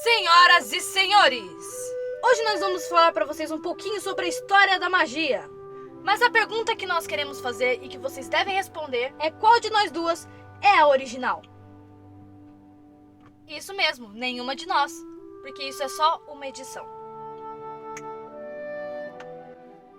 Senhoras e senhores, hoje nós vamos falar para vocês um pouquinho sobre a história da magia. Mas a pergunta que nós queremos fazer e que vocês devem responder é: qual de nós duas é a original? Isso mesmo, nenhuma de nós, porque isso é só uma edição.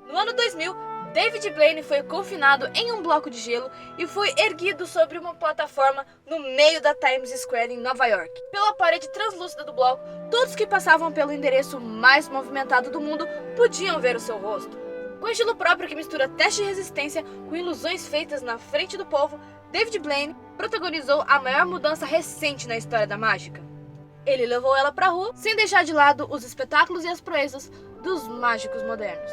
No ano 2000, David Blaine foi confinado em um bloco de gelo e foi erguido sobre uma plataforma no meio da Times Square em Nova York. Pela parede translúcida do bloco, todos que passavam pelo endereço mais movimentado do mundo podiam ver o seu rosto. Com estilo próprio que mistura teste de resistência com ilusões feitas na frente do povo, David Blaine protagonizou a maior mudança recente na história da mágica. Ele levou ela pra rua, sem deixar de lado os espetáculos e as proezas dos mágicos modernos.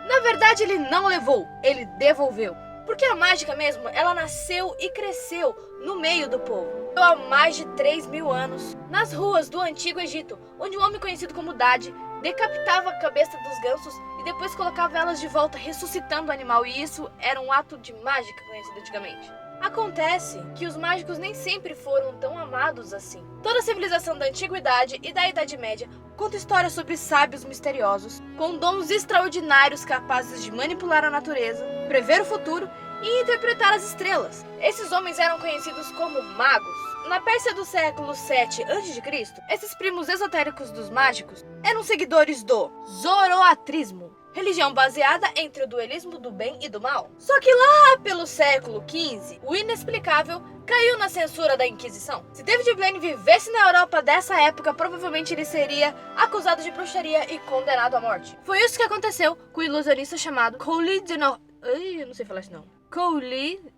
Na verdade, ele não levou, ele devolveu. Porque a mágica mesmo, ela nasceu e cresceu no meio do povo. Há mais de 3.000 anos, nas ruas do Antigo Egito, onde um homem conhecido como Dade decapitava a cabeça dos gansos e depois colocava elas de volta, ressuscitando o animal. E isso era um ato de mágica conhecido antigamente. Acontece que os mágicos nem sempre foram tão amados assim. Toda a civilização da Antiguidade e da Idade Média conta histórias sobre sábios misteriosos, com dons extraordinários capazes de manipular a natureza, prever o futuro e interpretar as estrelas. Esses homens eram conhecidos como magos. Na Pérsia do século 7 a.C., esses primos esotéricos dos mágicos eram seguidores do zoroatrismo, religião baseada entre o dualismo do bem e do mal. Só que lá pelo século XV, o inexplicável caiu na censura da Inquisição. Se David Blaine vivesse na Europa dessa época, provavelmente ele seria acusado de bruxaria e condenado à morte. Foi isso que aconteceu com o ilusionista chamado Couli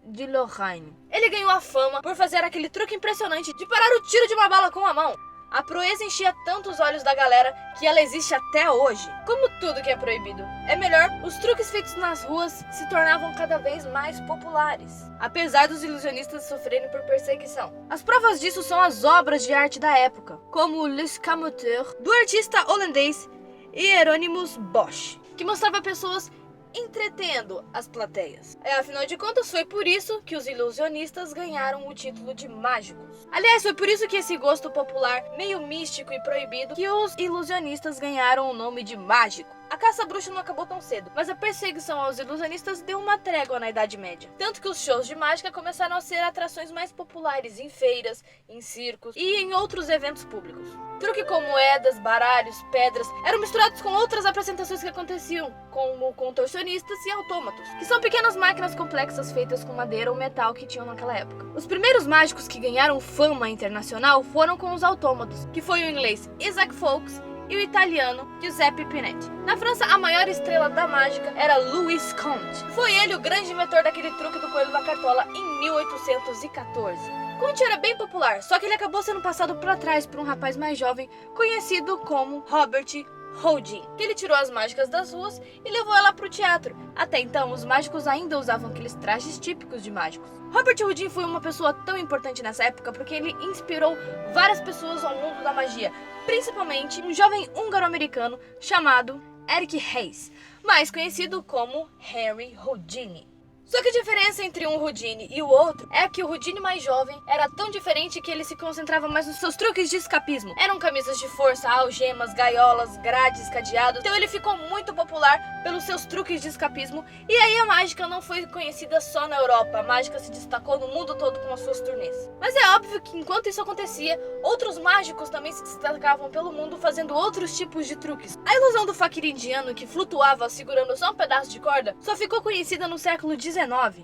de Lorraine. Ele ganhou a fama por fazer aquele truque impressionante de parar o tiro de uma bala com a mão. A proeza enchia tanto os olhos da galera que ela existe até hoje. Como tudo que é proibido é melhor, os truques feitos nas ruas se tornavam cada vez mais populares, apesar dos ilusionistas sofrerem por perseguição. As provas disso são as obras de arte da época, como L'Escamoteur, do artista holandês Hieronymus Bosch, que mostrava pessoas entretendo as plateias. Afinal de contas, foi por isso que os ilusionistas ganharam o título de mágicos. Aliás, foi por isso que esse gosto popular, meio místico e proibido, que os ilusionistas ganharam o nome de mágico. A caça à bruxa não acabou tão cedo, mas a perseguição aos ilusionistas deu uma trégua na Idade Média. Tanto que os shows de mágica começaram a ser atrações mais populares em feiras, em circos e em outros eventos públicos. Truque com moedas, baralhos, pedras eram misturados com outras apresentações que aconteciam, como contorcionistas e autômatos, que são pequenas máquinas complexas feitas com madeira ou metal que tinham naquela época. Os primeiros mágicos que ganharam fama internacional foram com os autômatos, que foi o inglês Isaac Foulkes e o italiano Giuseppe Pinetti. Na França, a maior estrela da mágica era Louis Comte. Foi ele o grande inventor daquele truque do coelho da cartola em 1814. Comte era bem popular, só que ele acabou sendo passado para trás por um rapaz mais jovem conhecido como Robert Houdin, que ele tirou as mágicas das ruas e levou ela para o teatro. Até então, os mágicos ainda usavam aqueles trajes típicos de mágicos. Robert Houdin foi uma pessoa tão importante nessa época porque ele inspirou várias pessoas ao mundo da magia, principalmente um jovem húngaro-americano chamado Eric Hayes, mais conhecido como Henry Houdini. Só que a diferença entre um Houdini e o outro é que o Houdini mais jovem era tão diferente que ele se concentrava mais nos seus truques de escapismo. Eram camisas de força, algemas, gaiolas, grades, cadeados. Então ele ficou muito popular pelos seus truques de escapismo. E aí a mágica não foi conhecida só na Europa. A mágica se destacou no mundo todo com as suas turnês. Mas é óbvio que enquanto isso acontecia, outros mágicos também se destacavam pelo mundo fazendo outros tipos de truques. A ilusão do faquir indiano que flutuava segurando só um pedaço de corda só ficou conhecida no século XIX.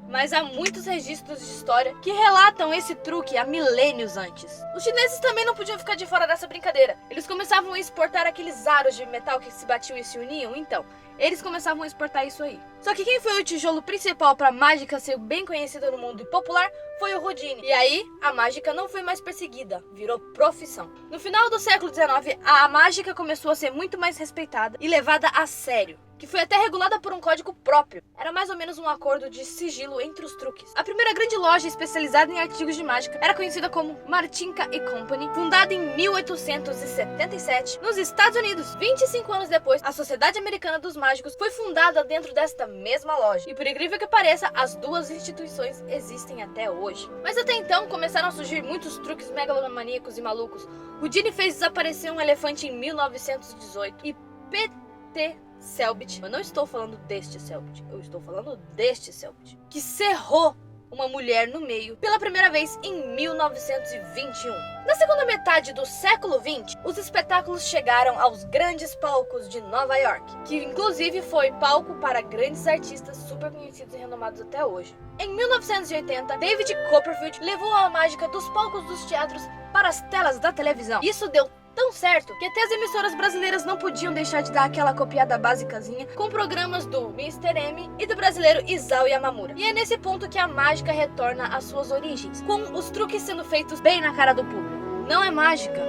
Mas há muitos registros de história que relatam esse truque há milênios antes. Os chineses também não podiam ficar de fora dessa brincadeira. Eles começavam a exportar aqueles aros de metal que se batiam e se uniam, então eles começavam a exportar isso aí. Só que quem foi o tijolo principal para a mágica ser bem conhecida no mundo e popular foi o Houdini. E aí, a mágica não foi mais perseguida, virou profissão. No final do século XIX, a mágica começou a ser muito mais respeitada e levada a sério, que foi até regulada por um código próprio. Era mais ou menos um acordo de sigilo entre os truques. A primeira grande loja especializada em artigos de mágica era conhecida como Martinka & Company, fundada em 1877 nos Estados Unidos. 25 anos depois, a Sociedade Americana dos Mágicos foi fundada dentro desta mesma loja. E por incrível que pareça, as duas instituições existem até hoje. Mas até então começaram a surgir muitos truques megalomaníacos e malucos. Houdini fez desaparecer um elefante em 1918 e P.T. Selbit, eu não estou falando deste Selbit, eu estou falando deste Selbit, que cerrou uma mulher no meio pela primeira vez em 1921. Na segunda metade do século XX, os espetáculos chegaram aos grandes palcos de Nova York, que inclusive foi palco para grandes artistas super conhecidos e renomados até hoje. Em 1980, David Copperfield levou a mágica dos palcos dos teatros para as telas da televisão. Isso deu tão certo que até as emissoras brasileiras não podiam deixar de dar aquela copiada basicazinha com programas do Mr. M e do brasileiro Isao Yamamura. E é nesse ponto que a mágica retorna às suas origens, com os truques sendo feitos bem na cara do público. Não é mágica,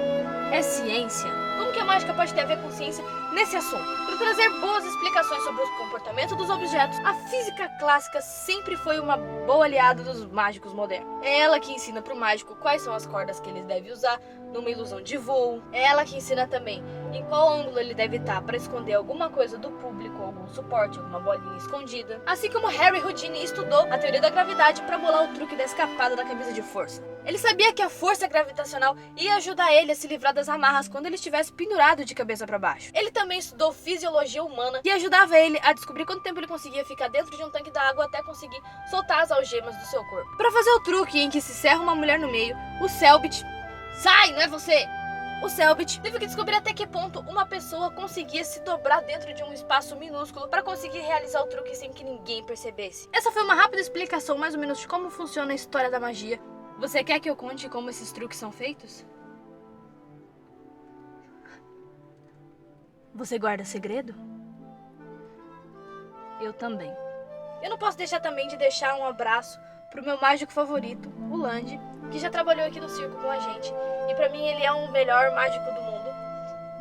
é ciência. Como que a mágica pode ter a ver com ciência nesse assunto? Para trazer boas explicações sobre o comportamento dos objetos, a física clássica sempre foi uma boa aliada dos mágicos modernos. É ela que ensina para o mágico quais são as cordas que ele deve usar numa ilusão de voo. É ela que ensina também em qual ângulo ele deve estar para esconder alguma coisa do público, algum suporte, alguma bolinha escondida. Assim como Harry Houdini estudou a teoria da gravidade para bolar o truque da escapada da camisa de força. Ele sabia que a força gravitacional ia ajudar ele a se livrar das amarras quando ele estivesse pendurado de cabeça para baixo. Ele também estudou fisiologia humana e ajudava ele a descobrir quanto tempo ele conseguia ficar dentro de um tanque d'água até conseguir soltar as algemas do seu corpo. Para fazer o truque em que se serra uma mulher no meio, o Selbit... Sai, não é você! O Selbit teve que descobrir até que ponto uma pessoa conseguia se dobrar dentro de um espaço minúsculo para conseguir realizar o truque sem que ninguém percebesse. Essa foi uma rápida explicação mais ou menos de como funciona a história da magia. Você quer que eu conte como esses truques são feitos? Você guarda segredo? Eu também. Eu não posso deixar também de deixar um abraço pro meu mágico favorito, o Landy, que já trabalhou aqui no circo com a gente. E pra mim ele é o melhor mágico do mundo.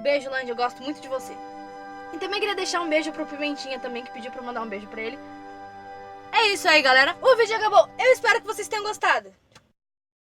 Beijo, Landy, eu gosto muito de você. E também queria deixar um beijo pro Pimentinha também, que pediu pra eu mandar um beijo pra ele. É isso aí, galera. O vídeo acabou. Eu espero que vocês tenham gostado.